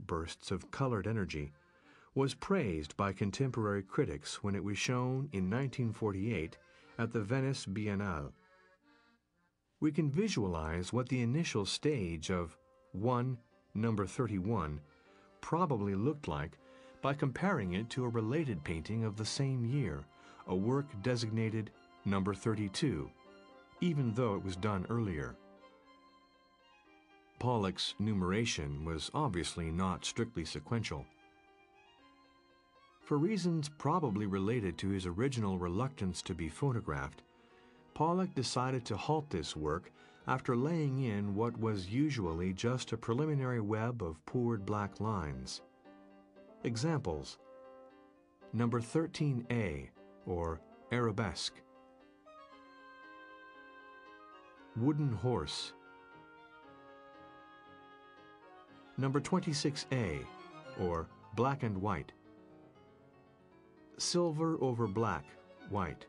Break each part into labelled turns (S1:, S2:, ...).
S1: outbursts of colored energy, was praised by contemporary critics when it was shown in 1948 at the Venice Biennale. We can visualize what the initial stage of 1, number 31, probably looked like by comparing it to a related painting of the same year, a work designated number 32, even though it was done earlier. Pollock's numeration was obviously not strictly sequential. For reasons probably related to his original reluctance to be photographed, Pollock decided to halt this work after laying in what was usually just a preliminary web of poured black lines. Examples: number 13A, or arabesque; wooden horse; number 26A, or black and white; silver over black, white;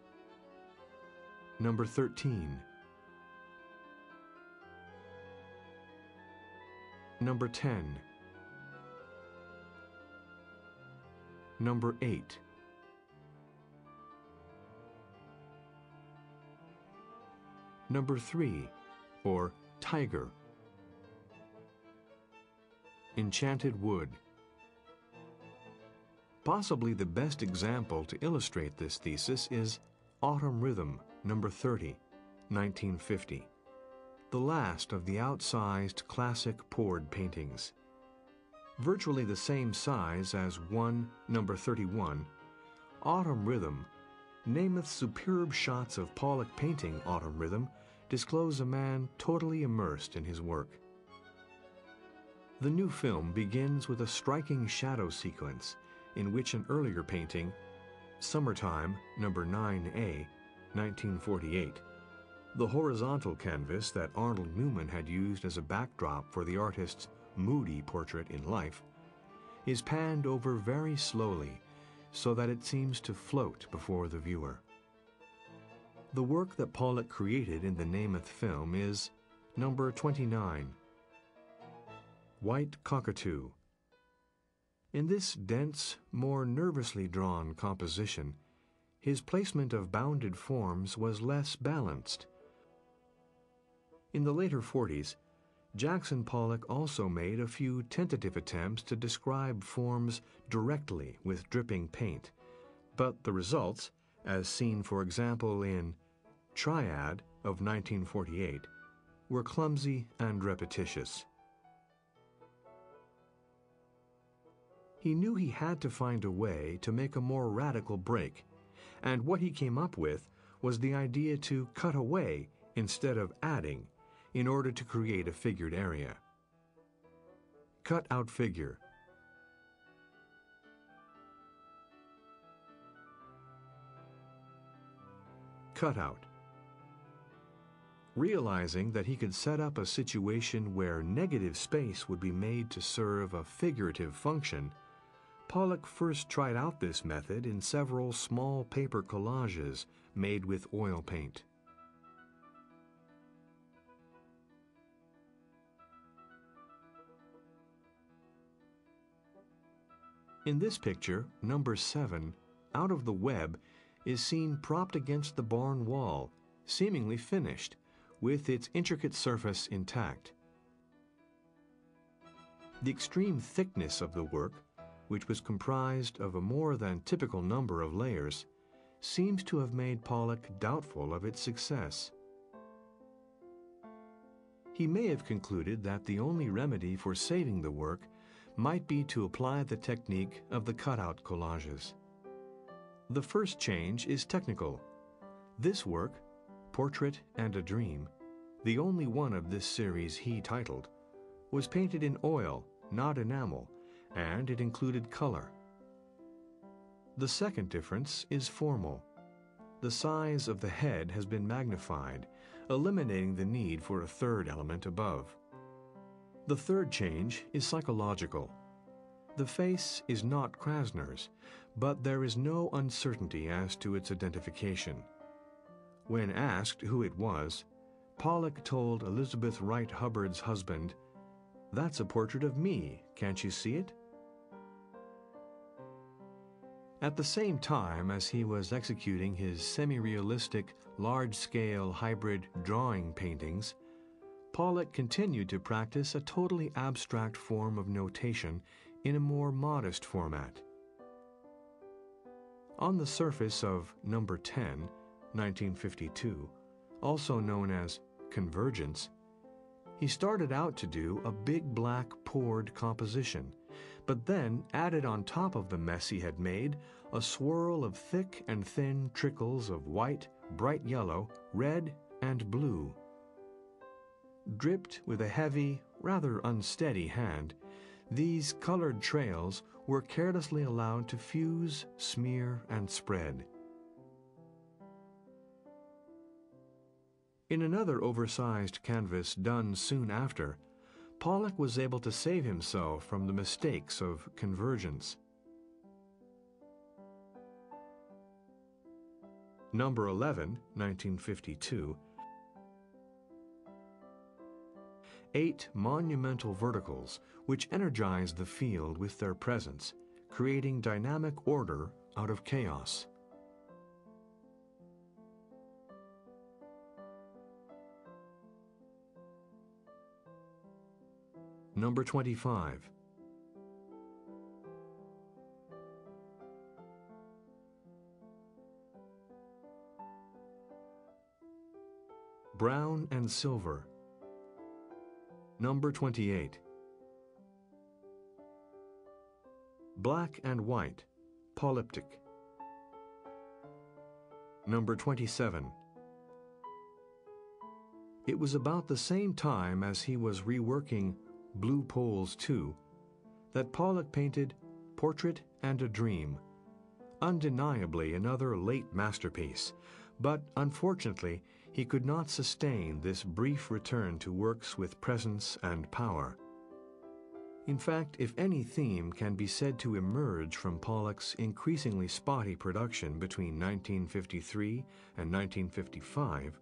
S1: number 13; number 10; number 8; number 3, or tiger; enchanted wood. Possibly the best example to illustrate this thesis is Autumn Rhythm, number 30, 1950, the last of the outsized classic poured paintings. Virtually the same size as 1, number 31, Autumn Rhythm, Namath's superb shots of Pollock painting Autumn Rhythm disclose a man totally immersed in his work. The new film begins with a striking shadow sequence in which an earlier painting, Summertime, number 9A, 1948, the horizontal canvas that Arnold Newman had used as a backdrop for the artist's moody portrait in life, is panned over very slowly so that it seems to float before the viewer. The work that Pollock created in the Namath film is number 29, White Cockatoo. In this dense, more nervously drawn composition, his placement of bounded forms was less balanced. In the later 40s, Jackson Pollock also made a few tentative attempts to describe forms directly with dripping paint, but the results, as seen for example in Triad of 1948, were clumsy and repetitious. He knew he had to find a way to make a more radical break, and what he came up with was the idea to cut away instead of adding in order to create a figured area. Cut out figure. Cutout. Realizing that he could set up a situation where negative space would be made to serve a figurative function, Pollock first tried out this method in several small paper collages made with oil paint. In this picture, number 7, out of the web, is seen propped against the barn wall, seemingly finished, with its intricate surface intact. The extreme thickness of the work, which was comprised of a more than typical number of layers, seems to have made Pollock doubtful of its success. He may have concluded that the only remedy for saving the work might be to apply the technique of the cutout collages. The first change is technical. This work, Portrait and a Dream, the only one of this series he titled, was painted in oil, not enamel, and it included color. The second difference is formal. The size of the head has been magnified, eliminating the need for a third element above. The third change is psychological. The face is not Krasner's, but there is no uncertainty as to its identification. When asked who it was, Pollock told Elizabeth Wright Hubbard's husband, That's a portrait of me, can't you see it? At the same time as he was executing his semi-realistic, large-scale hybrid drawing paintings, Pollock continued to practice a totally abstract form of notation in a more modest format. On the surface of Number 10, 1952, also known as Convergence, he started out to do a big black poured composition, but then added on top of the mess he had made a swirl of thick and thin trickles of white, bright yellow, red, and blue. Dripped with a heavy, rather unsteady hand, these colored trails were carelessly allowed to fuse, smear, and spread. In another oversized canvas done soon after, Pollock was able to save himself from the mistakes of Convergence. Number 11, 1952, 8 monumental verticals which energize the field with their presence, creating dynamic order out of chaos. Number 25. Brown and Silver. Number 28. Black and White, Polyptych. Number 27. It was about the same time as he was reworking Blue Poles 2 that Pollock painted Portrait and a Dream, undeniably another late masterpiece, but unfortunately he could not sustain this brief return to works with presence and power. In fact, if any theme can be said to emerge from Pollock's increasingly spotty production between 1953 and 1955,